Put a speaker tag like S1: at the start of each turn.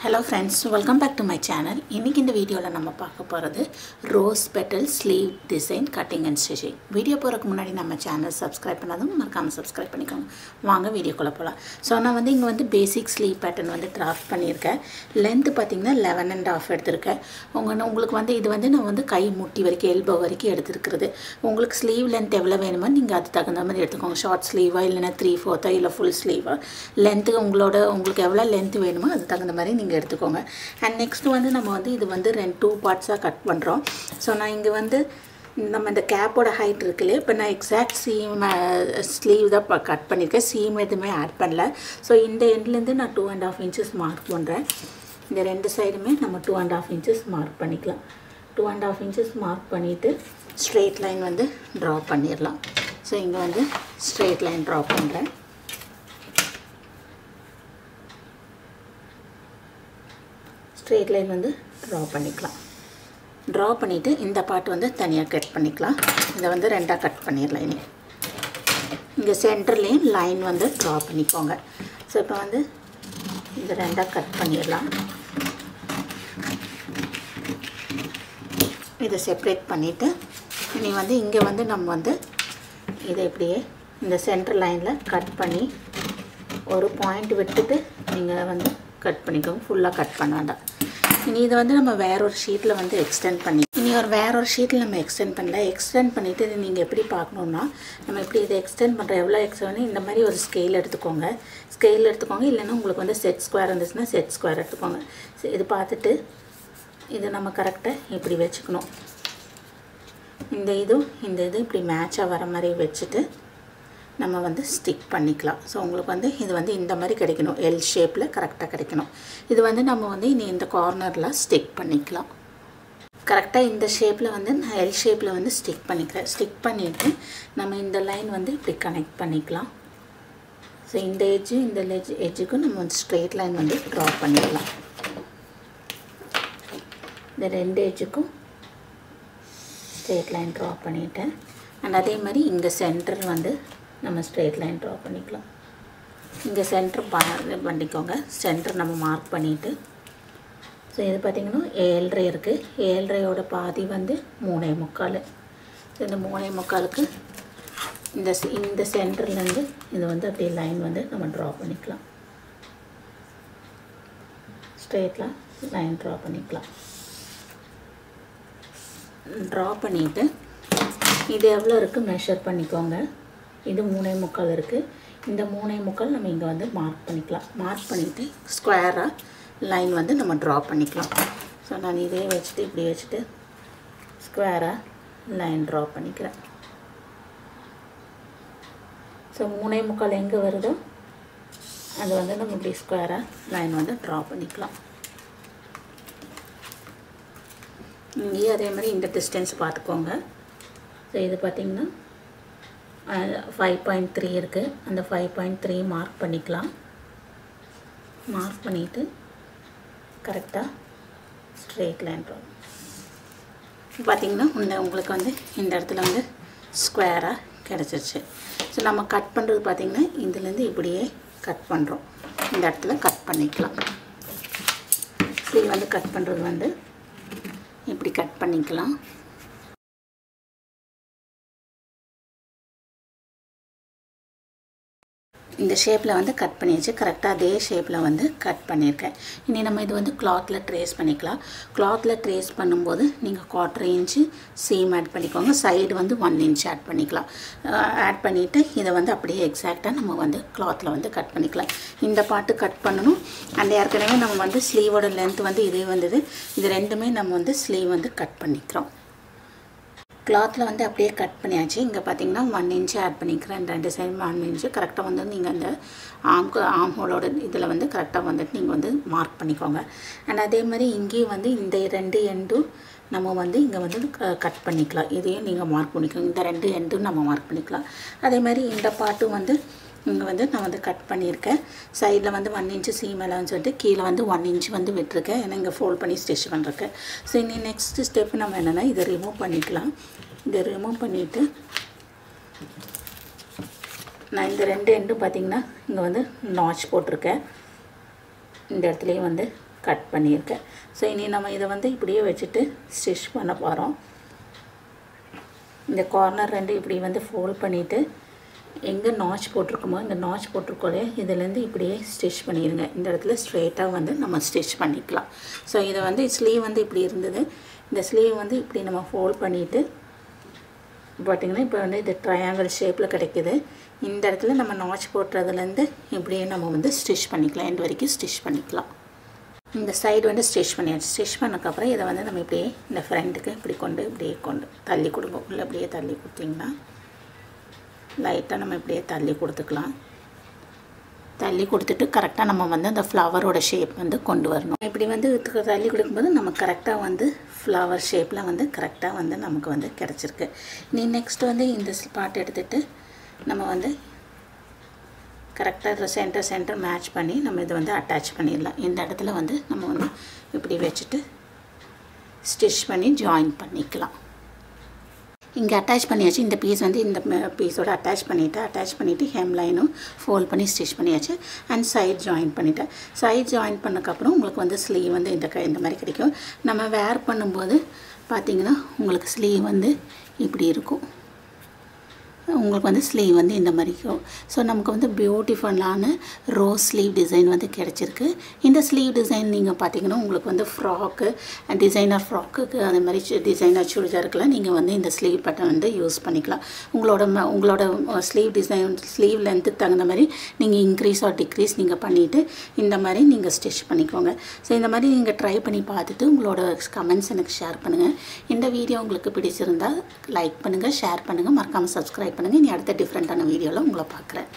S1: Hello friends, welcome back to my channel. இன்னைக்கு இந்த வீடியோல நம்ம பார்க்க போறது rose petal sleeve design cutting and stitching. Video போறதுக்கு முன்னாடி நம்ம சேனல் சப்ஸ்கிரைப் பண்ணாதவங்க மறக்காம சப்ஸ்கிரைப் பண்ணிக்கோங்க. வாங்க வீடியோக்குள்ள போலாம். சோ நான் வந்து இங்க வந்து பேசிக் ஸ்லீவ் பேட்டர்ன் வந்து டிராஃப்ட் பண்ணியிருக்கேன். லெந்த் பாத்தீங்கன்னா 11.5 எடுத்துர்க்கேன். உங்களுக்கு வந்து இது வந்து நான் வந்து கை முட்டி வரைக்கும் எல்போ வரைக்கும் எடுத்துக்கிறது. உங்களுக்கு ஸ்லீவ் லெந்த் எவ்வளவு வேணுமோ நீங்க அதுக்கு தகுந்த மாதிரி எடுத்துக்கோங்க. ஷார்ட் ஸ்லீவா இல்லனா 3/4 இல்ல ஃபுல் ஸ்லீவா லெந்த் உங்களுக்கு எவ்வளவு லெந்த் வேணுமோ அதுக்கு தகுந்த மாதிரி நீங்க எடுத்துக்கோங்க. and next வந்து நம்ம வந்து இது வந்து two பார்ட்ஸா கட் பண்றோம். சோ நான் இங்க வந்து நம்ம இந்த கேப்போட ஹைட் இருக்குல இப்போ நான் எக்ஸாக்ட் சீம் ஸ்லீவ் தான் கட் பண்ணிருக்கேன். சீம் எதுமே ஆட் பண்ணல. சோ இந்த எண்ட்ல இருந்து நான் 2.5 inches மார்க் பண்றேன். இந்த ரெண்டு சைடுமே நம்ம 2.5 inches மார்க் பண்ணிக்கலாம். 2.5 inches மார்க் பண்ணிட்டு ஸ்ட்ரைட் லைன் வந்து டிரா பண்ணிரலாம். சோ இங்க வந்து ஸ்ட்ரைட் லைன் டிரா பண்றேன். ஸ்ட்ரைட் லைன் வந்து டிரா பண்ணிக்கலாம். டிரா பண்ணிட்டு இந்த பார்ட் வந்து தனியா கட் பண்ணிக்கலாம். இத வந்து ரெண்டா கட் பண்ணிரலாம். இங்க சென்டர்லயே லைன் வந்து டிரா பண்ணிக்கோங்க. சோ இப்போ வந்து இந்த ரெண்டா கட் பண்ணிரலாம். இத செப்பரேட் பண்ணிட்டு இனி வந்து இங்க வந்து நம்ம வந்து இத இப்படியே இந்த சென்டர் லைன்ல கட் பண்ணி ஒரு பாயிண்ட் விட்டுட்டு நீங்க வந்து கட் பண்ணிக்கோங்க. ஃபுல்லா கட் பண்ண வேண்டாம். இனி இது வந்து நம்ம வேற ஒரு ஷீட்ல வந்து எக்ஸ்டெண்ட் பண்ணி வேற ஒரு ஷீட்ல நம்ம எக்ஸ்டெண்ட் பண்ணல. எக்ஸ்டெண்ட் பண்ணிட்டு நீங்க எப்படி பார்க்கணும்னா நம்ம இப்படி இத எக்ஸ்டெண்ட் பண்ற எவ்வளவு எக்ஸ்டெண்ட் இந்த மாதிரி ஒரு ஸ்கேல் எடுத்துக்கோங்க. ஸ்கேல் எடுத்துக்கோங்க. இல்லனா உங்களுக்கு வந்து செட் ஸ்கொயர் இருந்துச்சுனா செட் ஸ்கொயர் எடுத்துக்கோங்க. இது பார்த்துட்டு இத நம்ம கரெக்ட்டா இப்படி வெச்சுக்கணும். இந்த இது இப்படி மேட்சா வர மாதிரி வெச்சிட்டு நம்ம வந்து ஸ்டிக் பண்ணிக்கலாம். சோ உங்களுக்கு வந்து இது வந்து இந்த மாதிரி கிடைக்கணும். L ஷேப்ல கரெக்ட்டா கிடைக்கணும். இது வந்து நம்ம வந்து இந்த கார்னர்ல ஸ்டிக் பண்ணிக்கலாம். கரெக்ட்டா இந்த ஷேப்ல வந்து நான் L ஷேப்ல வந்து ஸ்டிக் பண்ணிக்கிறேன். ஸ்டிக் பண்ணிட்டு நம்ம இந்த லைன் வந்து இப்படி கனெக்ட் பண்ணிக்கலாம். சோ இந்த எட்ஜுக்கு நம்ம வந்து ஸ்ட்ரைட் லைன் வந்து டிரா பண்ணிக்கலாம். இந்த ரெண்டு எட்ஜுக்கும் ஸ்ட்ரைட் லைன் டிரா பண்ணிட்டேன். and அதே மாதிரி இங்க சென்டர் வந்து நம்ம ஸ்ட்ரைட் லைன் டிரா பண்ணிக்கலாம். இங்க சென்டர் பண்ணிக்கோங்க. சென்டர் நம்ம மார்க் பண்ணிட்டு சோ இது பாத்தீங்கன்னா 7.5 இருக்கு. 7.5 ஓட பாதி வந்து 3.25. இந்த 3.25க்கு இந்த சென்டர்ல இருந்து இது வந்து அப்படியே லைன் வந்து நம்ம டிரா பண்ணிக்கலாம். ஸ்ட்ரைட்ல லைன் டிரா பண்ணிக்கலாம். டிரா பண்ணிட்டு இது எவ்வளவு இருக்கு மெஷர் பண்ணிக்கோங்க. இது 3.25 இருக்கு. இந்த 3.25 நம்ம இங்க வந்து மார்க் பண்ணிக்கலாம். மார்க் பண்ணிட்டு ஸ்கொயரா லைன் வந்து நம்ம டிரா பண்ணிக்கலாம். சோ நான் இதே வெச்சிட்டு இப்படி வெச்சிட்டு ஸ்கொயரா லைன் டிரா பண்ணிக்கிறேன். சோ 3.25 எங்க வருதோ அது வந்து நம்ம இப்படி ஸ்கொயரா லைன் வந்து டிரா பண்ணிக்கலாம். இங்க அதே மாதிரி இந்த டிஸ்டன்ஸ் பாத்துக்கோங்க. சோ இது பாத்தீங்கன்னா 5.3 இருக்கு. அந்த 5.3 மார்க் பண்ணிக்கலாம். மார்க் பண்ணிட்டு கரெக்ட்டா ஸ்ட்ரைட் லைன் டிரா பாத்தீங்கன்னா உங்களுக்கு வந்து இந்த இடத்துல வந்து ஸ்கொயரா கிடைச்சிருச்சு. சோ நம்ம கட் பண்றது பாத்தீங்கன்னா இதுல இருந்து இப்படியே கட் பண்றோம். இந்த இடத்துல கட் பண்ணிக்கலாம். ஸ்லீவ் வந்து கட் பண்றது வந்து இப்படி கட் பண்ணிக்கலாம். இந்த ஷேப்ல வந்து கட் பண்ணியாச்சு. கரெக்ட்டா அதே ஷேப்ல வந்து கட் பண்ணிருக்கேன். இனி நம்ம இது வந்து கிளாத்ல ட்ரேஸ் பண்ணிக்கலாம். கிளாத்ல ட்ரேஸ் பண்ணும்போது நீங்க 1/4 inch சீம் ஆட் பண்ணிக்கோங்க. சைடு வந்து 1 inch ஆட் பண்ணிக்கலாம். ஆட் பண்ணிட்டு இத வந்து அப்படியே எக்ஸாக்ட்டா நம்ம வந்து கிளாத்ல வந்து கட் பண்ணிக்கலாம். இந்த பார்ட் கட் பண்ணனும். and ஏற்கனவே நம்ம வந்து ஸ்லீவோட லெந்த் வந்து இதே வந்தது. இது ரெண்டுமே நம்ம வந்து ஸ்லீவ் வந்து கட் பண்ணிக்கிறோம். கிளாத்ல வந்து அப்படியே கட் பண்ணியாச்சு. இங்க பாத்தீங்கன்னா 1 inch ஆட் பண்ணிக்கிறேன். ரெண்டு சைடு 1 inch கரெக்ட்டா வந்து நீங்க அந்த ஆர்ம் ஹோலோட இதுல வந்து கரெக்ட்டா வந்து நீங்க வந்து மார்க் பண்ணிக்கோங்க. and அதே மாதிரி இங்கே வந்து இந்த ரெண்டு எண்டும் நம்ம வந்து இங்க வந்து கட் பண்ணிக்கலாம். இதையும் நீங்க மார்க் பண்ணிக்கோங்க. இந்த ரெண்டு எண்டும் நம்ம மார்க் பண்ணிக்கலாம். அதே மாதிரி இந்த பார்ட்டும் வந்து இங்க வந்து நான் வந்து கட் பண்ணிருக்கேன். சைடுல வந்து 1 inch சீம் எல்லாம் சொல்லிட்டு கீழ வந்து 1 inch வந்து விட்டுருக்கேன். ஏன்னா இங்க ஃபோல்ட் பண்ணி ஸ்டிட்ச் பண்றதுக்கு. சோ இனி நெக்ஸ்ட் ஸ்டெப் நம்ம என்னன்னா இத ரிமூவ் பண்ணிக்கலாம். இத ரிமூவ் பண்ணிட்டு நான் இந்த ரெண்டு எண்டும் பாத்தீங்கன்னா இங்க வந்து நாட்ச் போட்டுருக்கேன். இந்த இடத்துலயே வந்து கட் பண்ணியிருக்கேன். ஸோ இனி நம்ம இதை வந்து இப்படியே வச்சுட்டு ஸ்டிச் பண்ண போகிறோம். இந்த கார்னர் 2 இப்படி வந்து ஃபோல்ட் பண்ணிவிட்டு எங்கே நாச் போட்டிருக்கோமோ இந்த நாச் போட்டிருக்கோலே இதுலேருந்து இப்படியே ஸ்டிச் பண்ணிடுங்க. இந்த இடத்துல ஸ்ட்ரெயிட்டாக வந்து நம்ம ஸ்டிச் பண்ணிக்கலாம். ஸோ இதை வந்து ஸ்லீவ் வந்து இப்படி இருந்தது. இந்த ஸ்லீவ் வந்து இப்படி நம்ம ஃபோல்ட் பண்ணிவிட்டு பார்த்திங்கன்னா இப்போ வந்து இது ட்ரையாங்கிள் ஷேப்பில் கிடைக்கிது. இந்த இடத்துல நம்ம நாச் போட்டுறதுலேருந்து இப்படியே நம்ம வந்து ஸ்டிச் பண்ணிக்கலாம். எண்ட் வரைக்கும் ஸ்டிச் பண்ணிக்கலாம். இந்த சைடு வந்து ஸ்டிச் பண்ணியாச்சு. ஸ்டிச் பண்ணக்கப்புறம் இதை வந்து நம்ம இப்படியே இந்த ஃப்ரண்ட்டுக்கு இப்படி இப்படியே கொண்டு தள்ளி கொடுங்க. உள்ளே அப்படியே தள்ளி கொடுத்திங்கன்னா லைட்டாக நம்ம இப்படியே தள்ளி கொடுத்துக்கலாம். தள்ளி கொடுத்துட்டு கரெக்டாக நம்ம வந்து அந்த ஃப்ளவரோட ஷேப் வந்து கொண்டு வரணும். இப்படி வந்து தள்ளி கொடுக்கும்போது நம்ம கரெக்டாக வந்து ஃப்ளவர் ஷேப்பில் வந்து கரெக்டாக வந்து நமக்கு வந்து கிடச்சிருக்கு. நீ நெக்ஸ்ட் வந்து இந்த பார்ட் எடுத்துகிட்டு நம்ம வந்து கரெக்டாக சென்டர் மேட்ச் பண்ணி நம்ம இதை வந்து அட்டாச் பண்ணிடலாம். இந்த இடத்துல வந்து நம்ம வந்து இப்படி வச்சுட்டு ஸ்டிச் பண்ணி ஜாயின் பண்ணிக்கலாம். இங்கே அட்டாச் பண்ணியாச்சு. இந்த பீஸ் வந்து இந்த பீஸோடு அட்டாச் பண்ணிவிட்டு ஹெம் லைனும் ஃபோல்ட் பண்ணி ஸ்டிச் பண்ணியாச்சு. அண்ட் சைட் ஜாயின் பண்ணிவிட்டேன். சைட் ஜாயின் பண்ணக்கப்புறம் உங்களுக்கு வந்து ஸ்லீவ் வந்து இந்த மாதிரி கிடைக்கும். நம்ம வேர் பண்ணும்போது பார்த்திங்கன்னா உங்களுக்கு ஸ்லீவ் வந்து இப்படி இருக்கும். உங்களுக்கு வந்து ஸ்லீவ் வந்து இந்த மாதிரி இருக்கும். ஸோ நமக்கு வந்து பியூட்டிஃபுல்லான ரோஸ் ஸ்லீவ் டிசைன் வந்து கிடச்சிருக்கு. இந்த ஸ்லீவ் டிசைன் நீங்கள் பார்த்தீங்கன்னா உங்களுக்கு வந்து ஃப்ராக்கு டிசைனர் ஃப்ராக்குக்கு அந்த மாதிரி டிசைனர் சுடிதாருக்கெல்லாம் நீங்கள் வந்து இந்த ஸ்லீவ் பட்டன் வந்து யூஸ் பண்ணிக்கலாம். உங்களோட ஸ்லீவ் டிசைன் ஸ்லீவ் லென்த்துக்கு தகுந்த மாதிரி நீங்கள் இன்க்ரீஸ் ஆர் டிக்ரீஸ் நீங்கள் பண்ணிவிட்டு இந்த மாதிரி நீங்கள் ஸ்டிச் பண்ணிக்கோங்க. ஸோ இந்த மாதிரி நீங்கள் ட்ரை பண்ணி பார்த்துட்டு உங்களோட கமெண்ட்ஸ் எனக்கு ஷேர் பண்ணுங்கள். இந்த வீடியோ உங்களுக்கு பிடிச்சிருந்தால் லைக் பண்ணுங்கள், ஷேர் பண்ணுங்கள், மறக்காமல் சப்ஸ்கிரைப் பண்ணுங்கள். இனி அடுத்த டிஃப்ரெண்ட்டான வீடியோவில் உங்களை பார்க்குறேன்.